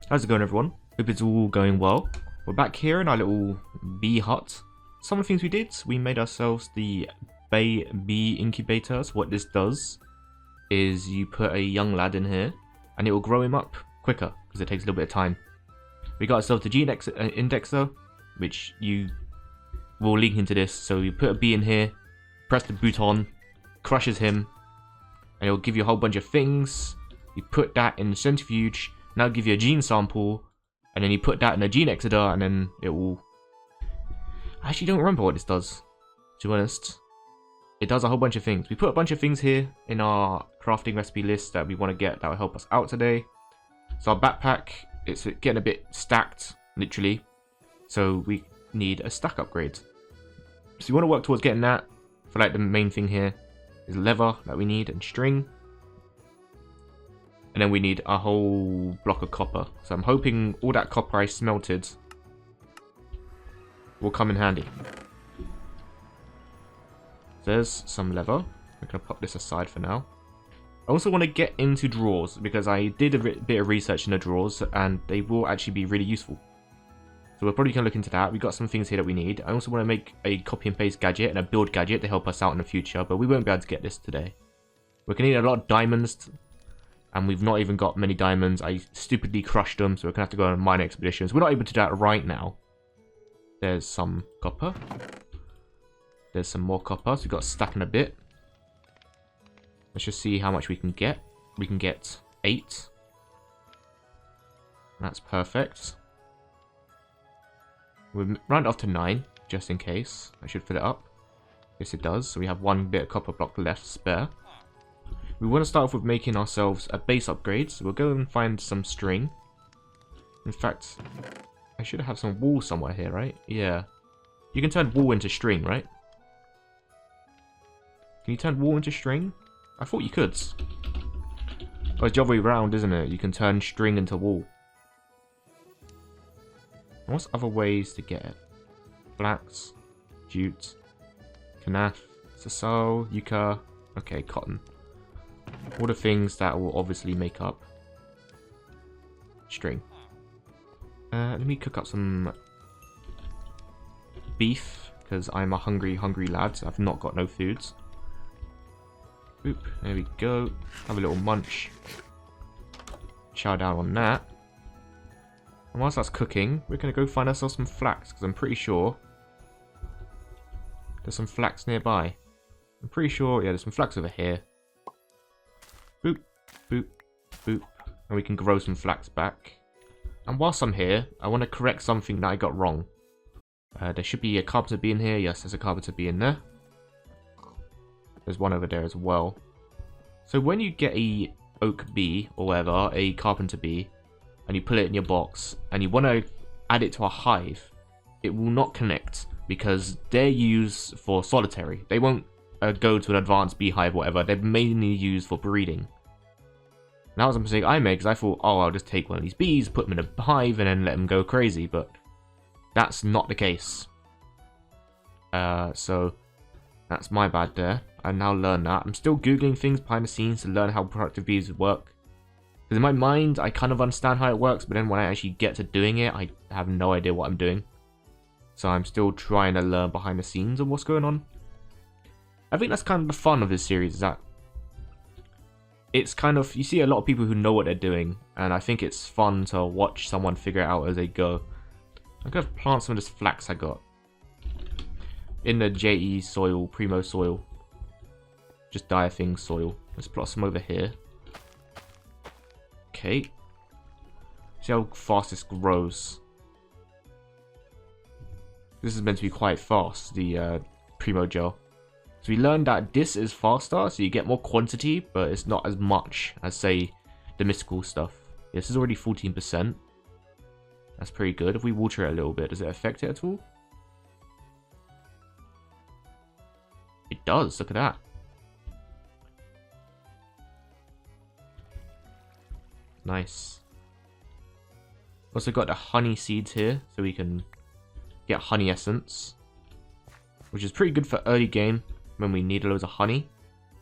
How's it going, everyone? Hope it's all going well. We're back here in our little bee hut. Some of the things we did, we made ourselves the bee incubators. What this does is you put a young lad in here and it will grow him up quicker because it takes a little bit of time. We got ourselves the gene indexer, which you will link into this. So you put a bee in here, press the button, crushes him, and it will give you a whole bunch of things. You put that in the centrifuge. Now give you a gene sample, and then you put that in a gene exoder, and then it will... I actually don't remember what this does, to be honest. It does a whole bunch of things. We put a bunch of things here in our crafting recipe list that we want to get that will help us out today. So our backpack, it's getting a bit stacked, literally. So we need a stack upgrade. So you want to work towards getting that. For like the main thing here is leather that we need and string. And then we need a whole block of copper. So I'm hoping all that copper I smelted will come in handy. There's some leather. We're going to pop this aside for now. I also want to get into drawers because I did a bit of research in the drawers and they will actually be really useful. So we're probably going to look into that. We've got some things here that we need. I also want to make a copy and paste gadget and a build gadget to help us out in the future, but we won't be able to get this today. We're going to need a lot of diamonds. And we've not even got many diamonds. I stupidly crushed them, so we're going to have to go on mine expeditions. We're not able to do that right now. There's some copper. There's some more copper, so we've got a stack and a bit. Let's just see how much we can get. We can get 8. That's perfect. We'll round it off to 9, just in case. I should fill it up. Yes, it does. So we have 1 bit of copper block left spare. We want to start off with making ourselves a base upgrade, so we'll go and find some string. In fact, I should have some wool somewhere here, right? Yeah. You can turn wool into string, right? Can you turn wool into string? I thought you could. Oh, it's the other way around, isn't it? You can turn string into wool. And what's other ways to get it? Flax, jute, kanaf, sisal, yucca. Okay, cotton. All the things that will obviously make up string. Let me cook up some beef because I'm a hungry lad. I've not got no foods. Oop, there we go. Have a little munch. Chow down on that. And whilst that's cooking, we're going to go find ourselves some flax because I'm pretty sure there's some flax nearby. I'm pretty sure, yeah, there's some flax over here. Boop, boop, boop. And we can grow some flax back. And whilst I'm here, I want to correct something that I got wrong. There should be a carpenter bee in here. Yes, there's a carpenter bee in there. There's one over there as well. So when you get a oak bee, or whatever, a carpenter bee, and you put it in your box, and you want to add it to a hive, it will not connect, because they're used for solitary. They won't go to an advanced beehive or whatever. They're mainly used for breeding. And that was a mistake I made because I thought, oh, I'll just take one of these bees, put them in a hive, and then let them go crazy. But that's not the case. So that's my bad there. I now learned that. I'm still Googling things behind the scenes to learn how productive bees work. Because in my mind, I kind of understand how it works, but then when I actually get to doing it, I have no idea what I'm doing. So I'm still trying to learn behind the scenes of what's going on. I think that's kind of the fun of this series, is that it's kind of, you see a lot of people who know what they're doing, and I think it's fun to watch someone figure it out as they go. I'm going to plant some of this flax I got in the JE soil, Primo soil, just diathing soil. Let's plot some over here. Okay. See how fast this grows. This is meant to be quite fast, the Primo gel. So we learned that this is faster, so you get more quantity, but it's not as much as, say, the mystical stuff. Yeah, this is already 14%. That's pretty good. If we water it a little bit, does it affect it at all? It does, look at that. Nice. Also got the honey seeds here, so we can get honey essence, which is pretty good for early game when we need loads of honey.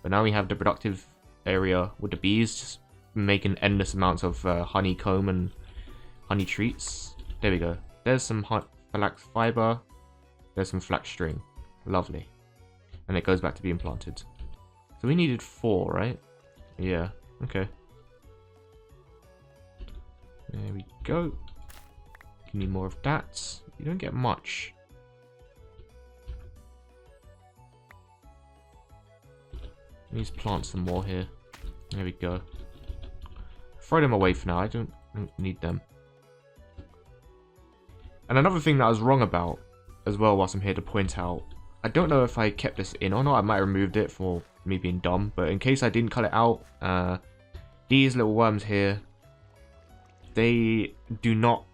But now we have the productive area with the bees, just making endless amounts of honeycomb and honey treats. There we go. There's some flax fiber. There's some flax string. Lovely. And it goes back to being planted. So we needed 4, right? Yeah. Okay. There we go. You need more of that. You don't get much. Let's plant some more here. There we go. Throw them away for now. I don't need them. And another thing that I was wrong about as well, whilst I'm here to point out, I don't know if I kept this in or not. I might have removed it for me being dumb, but in case I didn't cut it out, these little worms here, they do not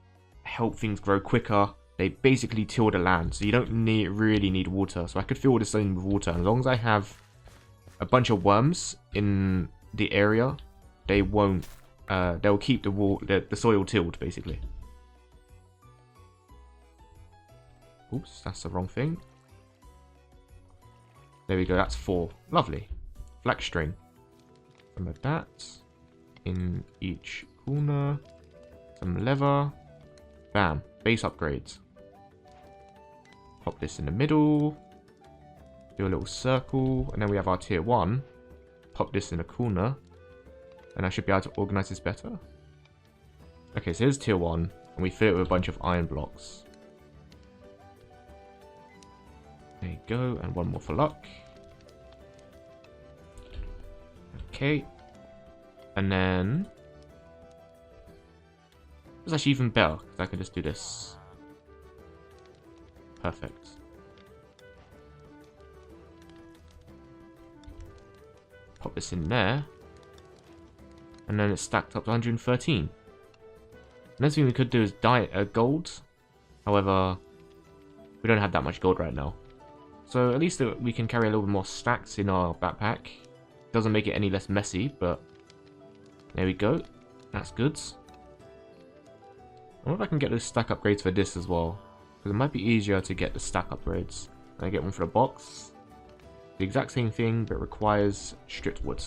help things grow quicker. They basically till the land, so you don't really need water. So I could fill this in with water. As long as I have a bunch of worms in the area, they won't. They'll keep the soil tilled, basically. Oops, that's the wrong thing. There we go. That's 4. Lovely. Flax string. Some of that in each corner. Some leather. Bam. Base upgrades. Pop this in the middle. Do a little circle. And then we have our tier 1. Pop this in a corner. And I should be able to organize this better. Okay, so here's tier 1. And we fill it with a bunch of iron blocks. There you go. And one more for luck. Okay. And then it's actually even better because I can just do this. Perfect. Pop this in there. And then it's stacked up to 113. Next thing we could do is dye gold. However, we don't have that much gold right now. So at least we can carry a little bit more stacks in our backpack. Doesn't make it any less messy, but there we go. That's good. I wonder if I can get those stack upgrades for this as well. Because it might be easier to get the stack upgrades. I get one for the box. The exact same thing, but requires stripped wood.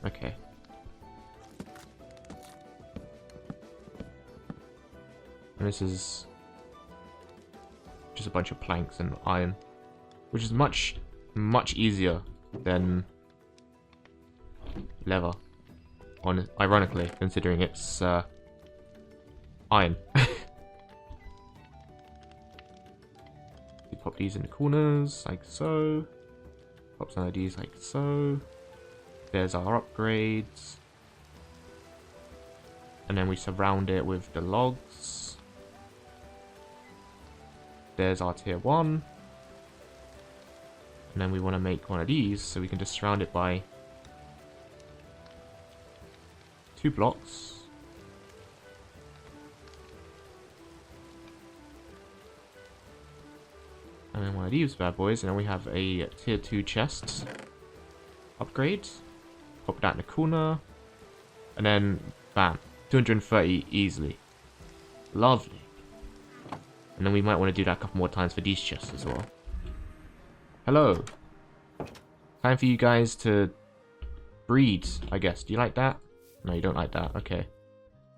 Okay. And this is just a bunch of planks and iron. Which is much easier than leather. Ironically, considering it's iron. You pop these in the corners, like so. Pop some of these like so. There's our upgrades. And then we surround it with the logs. There's our tier 1. And then we want to make one of these, so we can just surround it by 2 blocks. And then one of these bad boys, and then we have a tier 2 chest upgrade. Pop that in the corner. And then, bam, 230 easily. Lovely. And then we might want to do that a couple more times for these chests as well. Hello. Time for you guys to breed, I guess. Do you like that? No, you don't like that. Okay.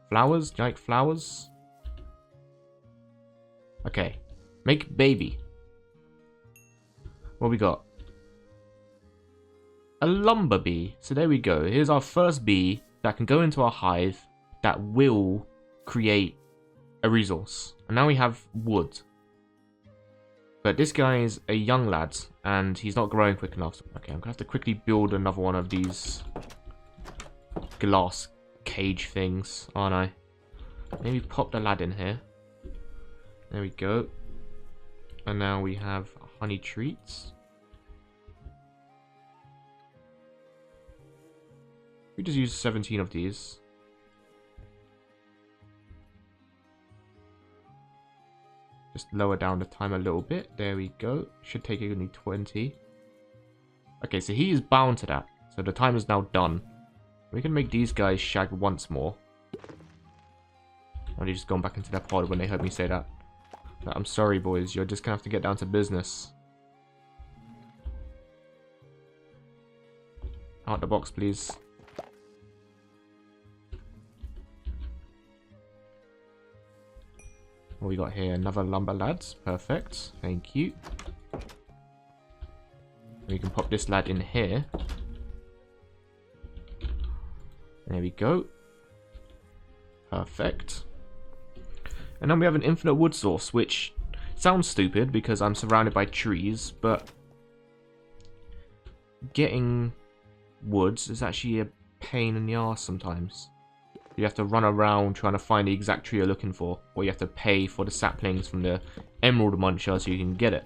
Flowers? Do you like flowers? Okay. Make baby. What we got? A lumber bee. So there we go. Here's our first bee that can go into our hive that will create a resource. And now we have wood. But this guy is a young lad, and he's not growing quick enough. Okay, I'm going to have to quickly build another one of these glass cage things, aren't I? Maybe pop the lad in here. There we go. And now we have honey treats. We just use 17 of these. Just lower down the time a little bit. There we go. Should take only 20. Okay, so he is bound to that. So the time is now done. We can make these guys shag once more. I've just gone back into their pod when they heard me say that. But I'm sorry, boys. You're just going to have to get down to business. Out the box, please. What we got here? Another lumber, lads. Perfect. Thank you. We can pop this lad in here. There we go. Perfect. And then we have an infinite wood source, which sounds stupid because I'm surrounded by trees, but getting woods is actually a pain in the arse sometimes. You have to run around trying to find the exact tree you're looking for, or you have to pay for the saplings from the emerald muncher so you can get it.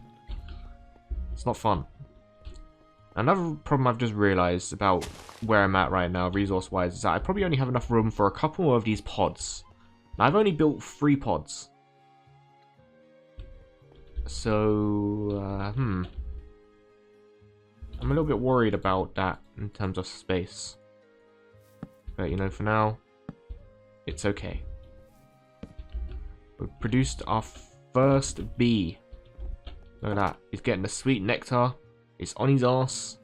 It's not fun. Another problem I've just realized about where I'm at right now, resource-wise, is that I probably only have enough room for a couple more of these pods. Now, I've only built 3 pods. So, I'm a little bit worried about that in terms of space. But, you know, for now, it's okay. We've produced our first bee. Look at that. He's getting the sweet nectar. It's on his ass.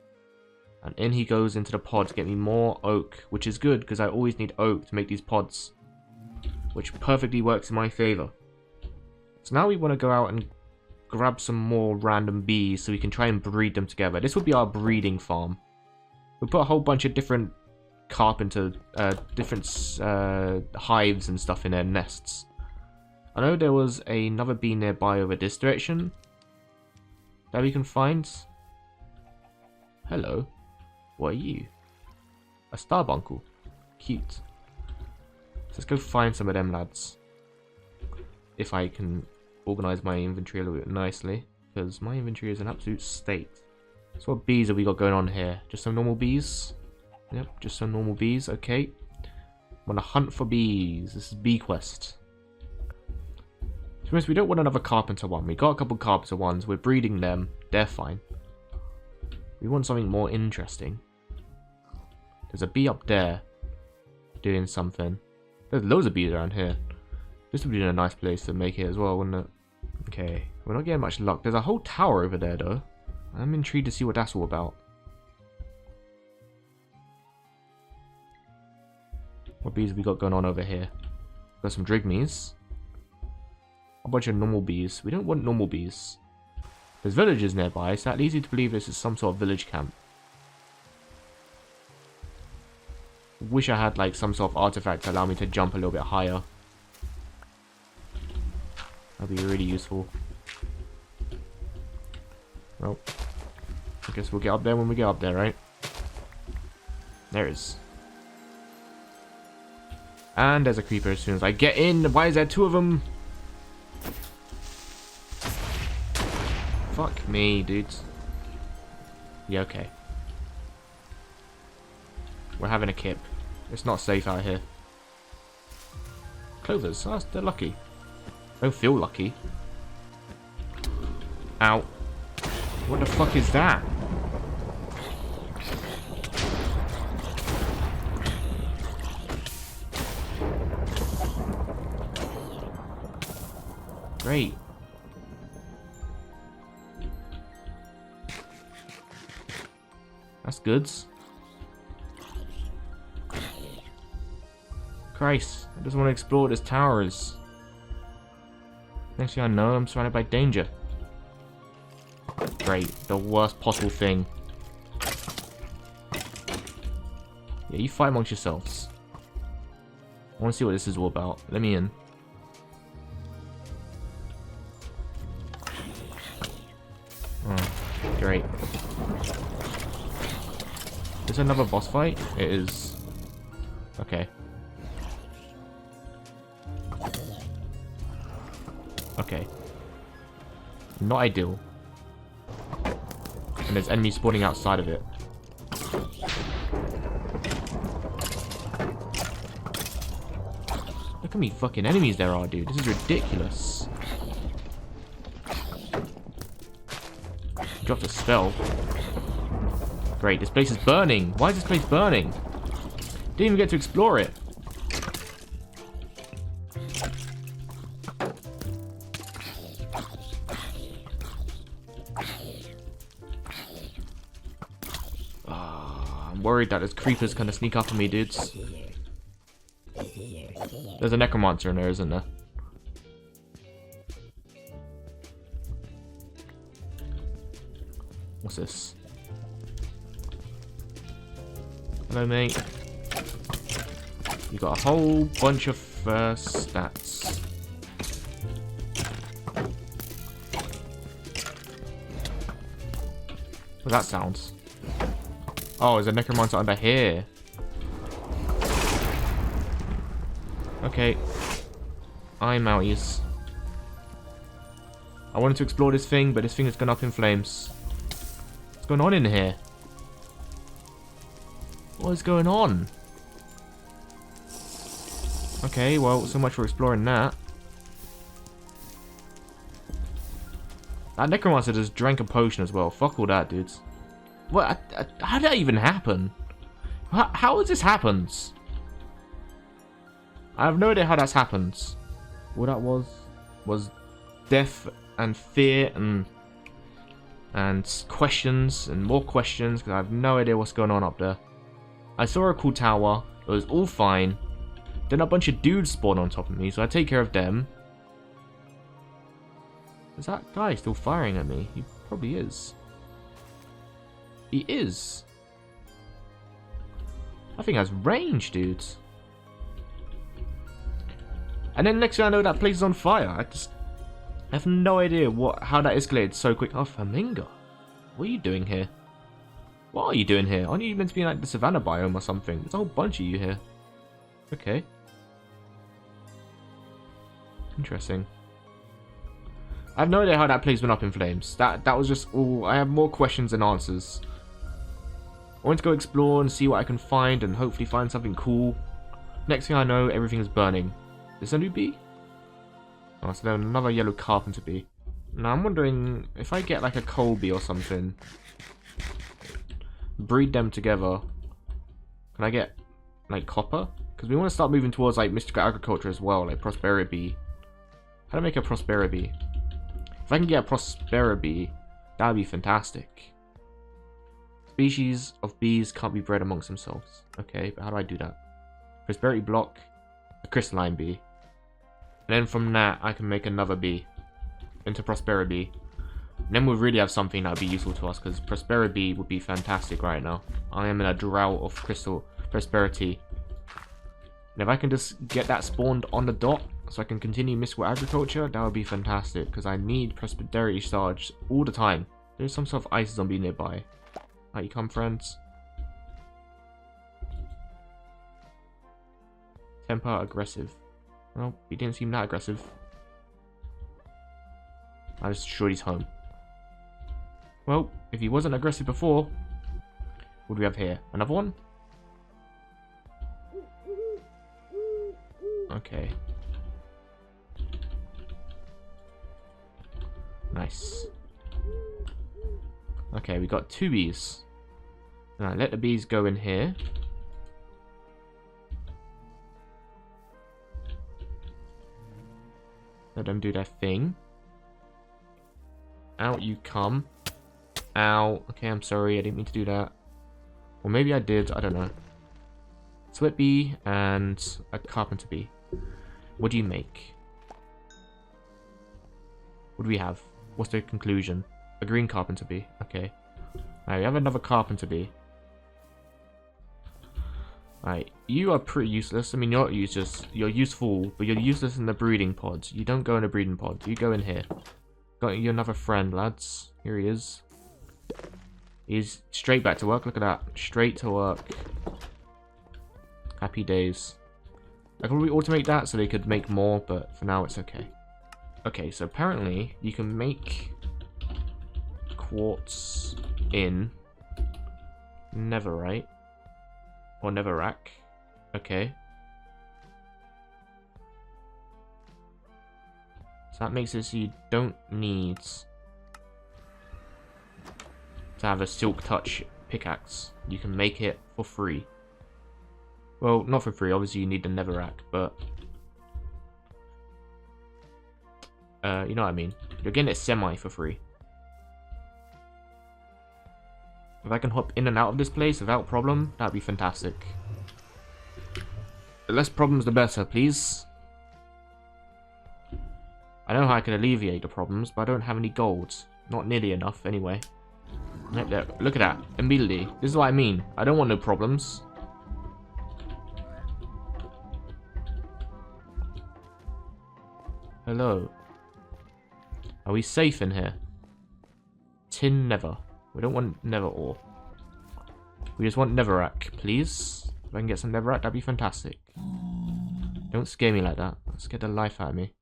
And in he goes into the pod to get me more oak, which is good because I always need oak to make these pods, which perfectly works in my favor. So now we want to go out and grab some more random bees so we can try and breed them together. This will be our breeding farm. We'll put a whole bunch of different carpenter, different hives and stuff in their nests. I know there was another bee nearby over this direction that we can find. Hello. What are you? A starbuncle. Cute. Let's go find some of them lads. If I can organise my inventory a little bit nicely, because my inventory is an absolute state. So what bees have we got going on here? Just some normal bees? Yep, just some normal bees. Okay. I'm on a hunt for bees. This is bee quest. To be honest, we don't want another carpenter one. We got a couple carpenter ones. We're breeding them. They're fine. We want something more interesting. There's a bee up there doing something. There's loads of bees around here. This would be a nice place to make it as well, wouldn't it? Okay, we're not getting much luck. There's a whole tower over there, though. I'm intrigued to see what that's all about. What bees have we got going on over here? Got some drigmees. A bunch of normal bees. We don't want normal bees. There's villagers nearby, so that leads you to believe this is some sort of village camp. Wish I had like some sort of artifact to allow me to jump a little bit higher. That'd be really useful. Well, I guess we'll get up there when we get up there, right? There it is. And there's a creeper as soon as I get in. Why is there 2 of them? Fuck me, dudes. Yeah, okay. We're having a kip. It's not safe out here. Clovers, oh, they're lucky. I don't feel lucky. Ow. What the fuck is that? Great. That's goods. Christ, I just want to explore what this tower is. Next thing I know, I'm surrounded by danger. Great, the worst possible thing. Yeah, you fight amongst yourselves. I want to see what this is all about. Let me in. Oh, great. Is this another boss fight? It is. Okay. Okay. Not ideal. And there's enemies spawning outside of it. Look how many fucking enemies there are, dude. This is ridiculous. Dropped a spell. Great, this place is burning. Why is this place burning? Didn't even get to explore it. I'm worried that there's creepers kind of sneak up on me, dudes. There's a necromancer in there, isn't there? What's this? Hello, mate. You got a whole bunch of stats. What that sounds? Oh, there's a necromancer under here. Okay. I'm outies. I wanted to explore this thing, but this thing has gone up in flames. What's going on in here? What is going on? Okay, well, so much for exploring that. That necromancer just drank a potion as well. Fuck all that, dudes. What? How did that even happen? How has this happened? I have no idea how that's happened. What that was death and fear and questions and more questions, because I have no idea what's going on up there. I saw a cool tower. It was all fine. Then a bunch of dudes spawned on top of me, so I take care of them. Is that guy still firing at me? He probably is. He is. That thing has range, dudes. And then next thing I know, that place is on fire. I have no idea how that escalated so quick. Oh, Flamingo. What are you doing here? What are you doing here? Aren't you meant to be in like the savannah biome or something? There's a whole bunch of you here. Okay. Interesting. I have no idea how that place went up in flames. That was just all. I have more questions than answers. I want to go explore and see what I can find and hopefully find something cool. Next thing I know, everything is burning. Is this a new bee? Oh, so there's another yellow carpenter bee. Now I'm wondering if I get like a coal bee or something, breed them together. Can I get like copper? Because we want to start moving towards like mystical agriculture as well, like prosperity bee. How do I make a prosperity bee? If I can get a prosperity bee, that would be fantastic. Species of bees can't be bred amongst themselves. Okay, but how do I do that? Prosperity block, a crystalline bee. And then from that, I can make another bee into prosperity bee. And then we'll really have something that would be useful to us, because prosperity bee would be fantastic right now. I am in a drought of crystal prosperity. And if I can just get that spawned on the dot, so I can continue mystical agriculture, that would be fantastic, because I need prosperity charge all the time. There's some sort of ice zombie nearby. How you come, friends? Temper aggressive. Well, he didn't seem that aggressive. I'm just sure he's home. Well, if he wasn't aggressive before, what do we have here? Another one? Okay. Nice. Okay, we got 2 bees. Now let the bees go in here. Let them do their thing. Out you come. Ow. Okay, I'm sorry. I didn't mean to do that. Or maybe I did. I don't know. Sweat bee and a carpenter bee. What do you make? What do we have? What's the conclusion? A green carpenter bee. Okay. Alright, we have another carpenter bee. Alright, you are pretty useless. I mean, you're useless. You're useful, but you're useless in the breeding pod. You don't go in a breeding pod. You go in here. Got you another friend, lads. Here he is. He's straight back to work. Look at that. Straight to work. Happy days. I could probably automate that so they could make more, but for now it's okay. Okay, so apparently you can make quartz in netherite or netherrack. Okay. So that makes it so you don't need to have a silk touch pickaxe. You can make it for free. Well, not for free. Obviously, you need the netherrack, but you know what I mean. You're getting it semi for free. If I can hop in and out of this place without problem, that'd be fantastic. The less problems, the better, please. I know how I can alleviate the problems, but I don't have any gold. Not nearly enough, anyway. Right there. Look at that. Immediately. This is what I mean. I don't want no problems. Hello. Are we safe in here? Tin never. We don't want nether ore. We just want netherrack, please. If I can get some netherrack, that'd be fantastic. Don't scare me like that. Scare the life out of me.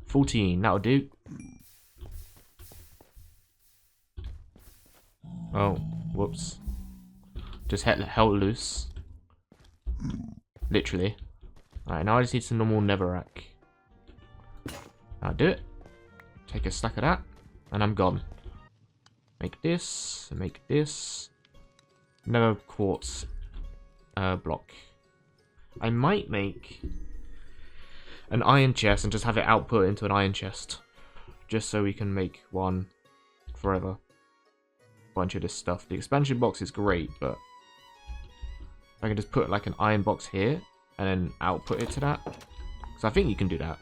14, that'll do. Oh, whoops. Just held loose. Literally. Alright, now I just need some normal netherrack. I'll do it. Take a stack of that, and I'm gone. Make this, make this. Nether quartz block. I might make an iron chest and just have it output into an iron chest. Just so we can make one forever. Bunch of this stuff. The expansion box is great, but I can just put like an iron box here and then output it to that. So I think you can do that.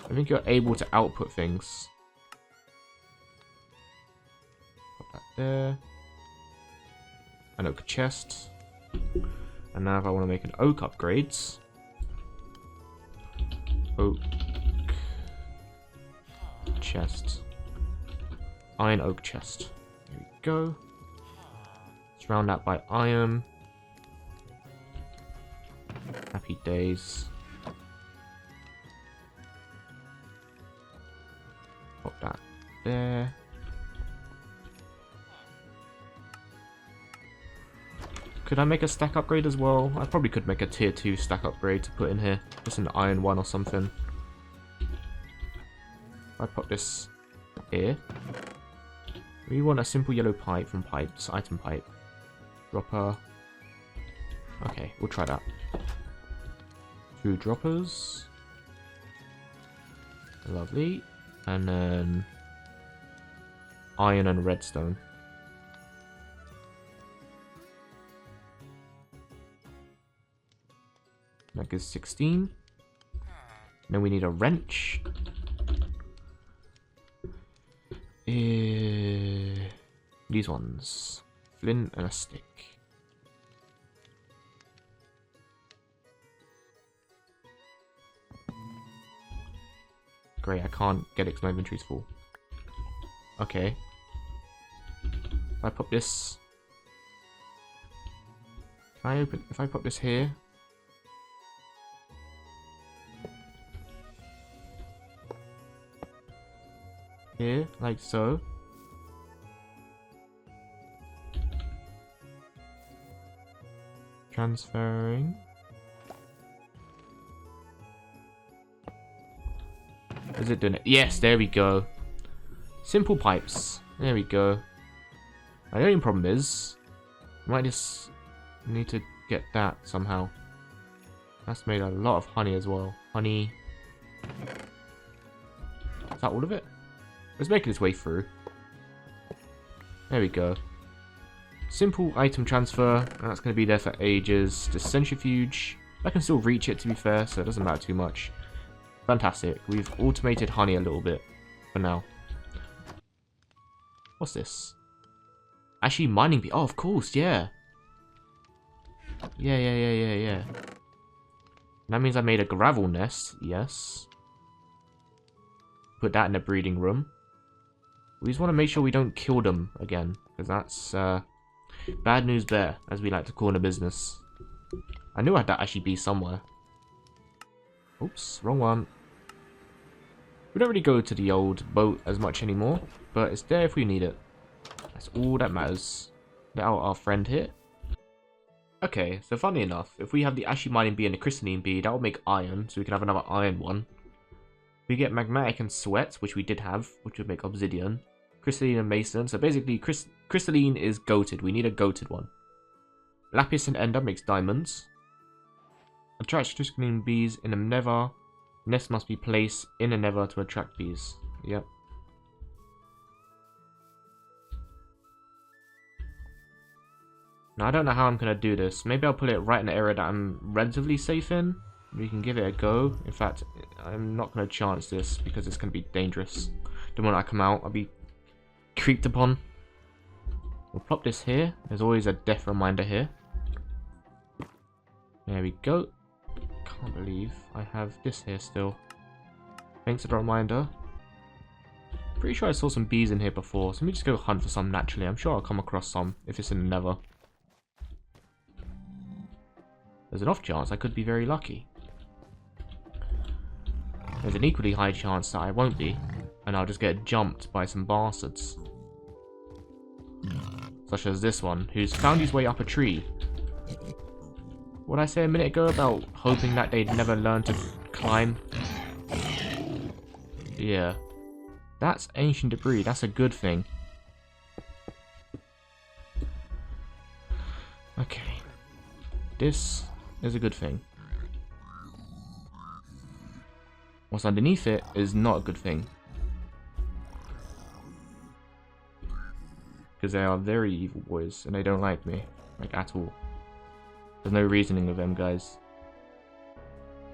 I think you're able to output things. Put that there. An oak chest. And now if I want to make an oak upgrades. Oak chest. Iron oak chest. There we go. Let's round that by iron. Happy days. Pop that there. Could I make a stack upgrade as well? I probably could make a tier 2 stack upgrade to put in here. Just an iron one or something. If I put this here. We want a simple yellow pipe from pipes. Item pipe. Dropper. Okay, we'll try that. 2 droppers. Lovely. And then iron and redstone. That gives 16. Then we need a wrench. These ones. Flint and a stick. Great, I can't get it because my inventory's full. Okay. If I put this... If I put this here... Here, like so. Transferring. Is it doing it? Yes, there we go. Simple pipes. There we go. The only problem is, I might just need to get that somehow. That's made a lot of honey as well. Honey. Is that all of it? Let's make it its way through. There we go. Simple item transfer. And that's going to be there for ages. The centrifuge. I can still reach it, to be fair, so it doesn't matter too much. Fantastic. We've automated honey a little bit for now. What's this? Actually, mining bee. Oh, of course, yeah. Yeah. That means I made a gravel nest. Yes. Put that in the breeding room. We just want to make sure we don't kill them again, because that's bad news bear, as we like to call in the business. I knew I'd actually be somewhere. Oops, wrong one. We don't really go to the old boat as much anymore, but it's there if we need it. That's all that matters. Let out our friend here. Okay, so funny enough, if we have the ashy mining bee and the crystalline bee, that will make iron, so we can have another iron one. We get magmatic and sweat, which we did have, which would make obsidian. Crystalline and mason, so basically crystalline is goated. We need a goated one. Lapis and ender makes diamonds. Attracts crystalline bees in a nether. Nest must be placed in a nether to attract bees. Yep. Now I don't know how I'm going to do this. Maybe I'll put it right in the area that I'm relatively safe in. we can give it a go. In fact, I'm not going to chance this because it's going to be dangerous. The moment I come out, I'll be creeped upon. We'll plop this here. There's always a death reminder here. There we go. Can't believe I have this here still. Thanks for the reminder. Pretty sure I saw some bees in here before, so let me just go hunt for some naturally. I'm sure I'll come across some if it's in the nether. There's an off chance I could be very lucky. There's an equally high chance that I won't be, and I'll just get jumped by some bastards. Such as this one, who's found his way up a tree. What did I say a minute ago about hoping that they'd never learn to climb? Yeah. That's ancient debris, that's a good thing. Okay. This is a good thing. What's underneath it is not a good thing. Because they are very evil boys, and they don't like me. Like, at all. There's no reasoning with them, guys.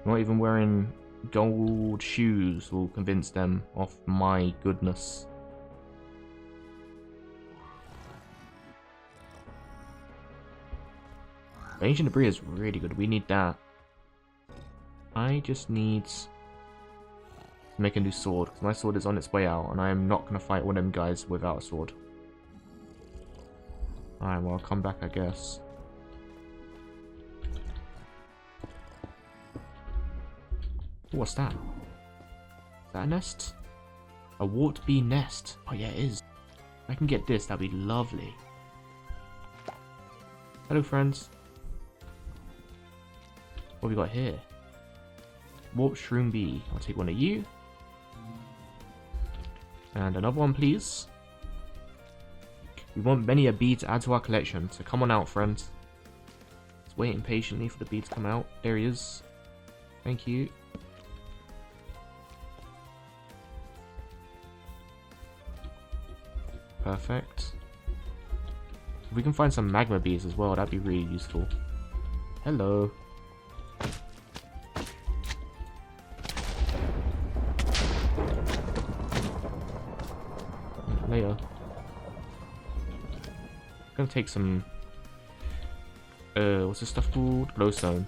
Not even wearing gold shoes will convince them of my goodness. Ancient debris is really good. We need that. I just need to make a new sword, because my sword is on its way out, and I am not going to fight one of them guys without a sword. Alright, well, I'll come back, I guess. What's that? Is that a nest? A wart bee nest. Oh yeah, it is. If I can get this, that'd be lovely. Hello, friends. What have we got here? Warp shroom bee. I'll take one of you. And another one, please. We want many a bee to add to our collection, so come on out, friends. Just waiting patiently for the bee to come out. There he is. Thank you. Perfect. If we can find some magma bees as well, that'd be really useful. Hello. Later. I'm gonna take some what's this stuff called? Glowstone.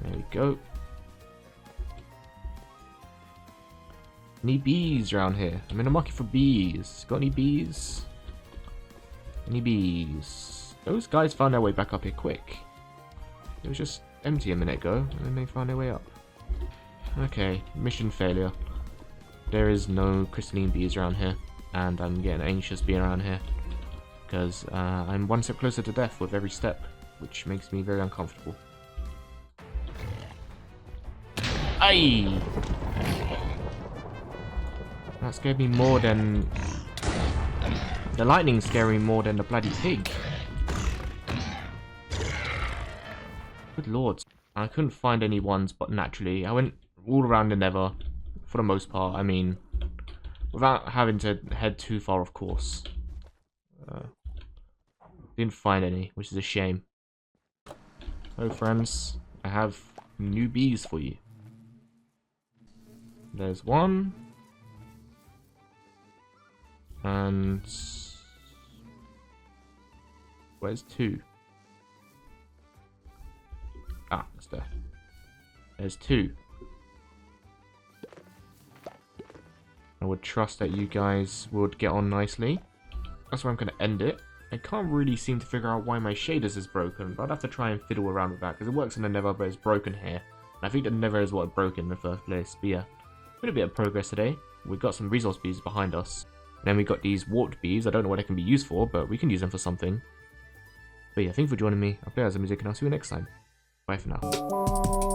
There we go. Any bees around here? I'm in a market for bees. Got any bees? Any bees? Those guys found their way back up here quick. It was just empty a minute ago, and then they found their way up. Okay, mission failure. There is no crystalline bees around here, and I'm getting anxious being around here. Because I'm one step closer to death with every step, which makes me very uncomfortable. Aye! That scared me more than... The lightning scared me more than the bloody pig. Good lord. I couldn't find any ones, but naturally. I went all around the nether, for the most part. I mean, without having to head too far, of course. Didn't find any, which is a shame. Hello, friends. I have new bees for you. There's one. And where's two? Ah, it's there. There's two. I would trust that you guys would get on nicely. That's where I'm going to end it. I can't really seem to figure out why my shaders is broken, but I'd have to try and fiddle around with that, because it works in the nether, but it's broken here. And I think the nether is what broke in the first place. But yeah, been a bit of progress today. We've got some resource bees behind us. And then we got these warped bees. I don't know what they can be used for, but we can use them for something. But yeah, thank you for joining me. I'll play as the music, and I'll see you next time. Bye for now.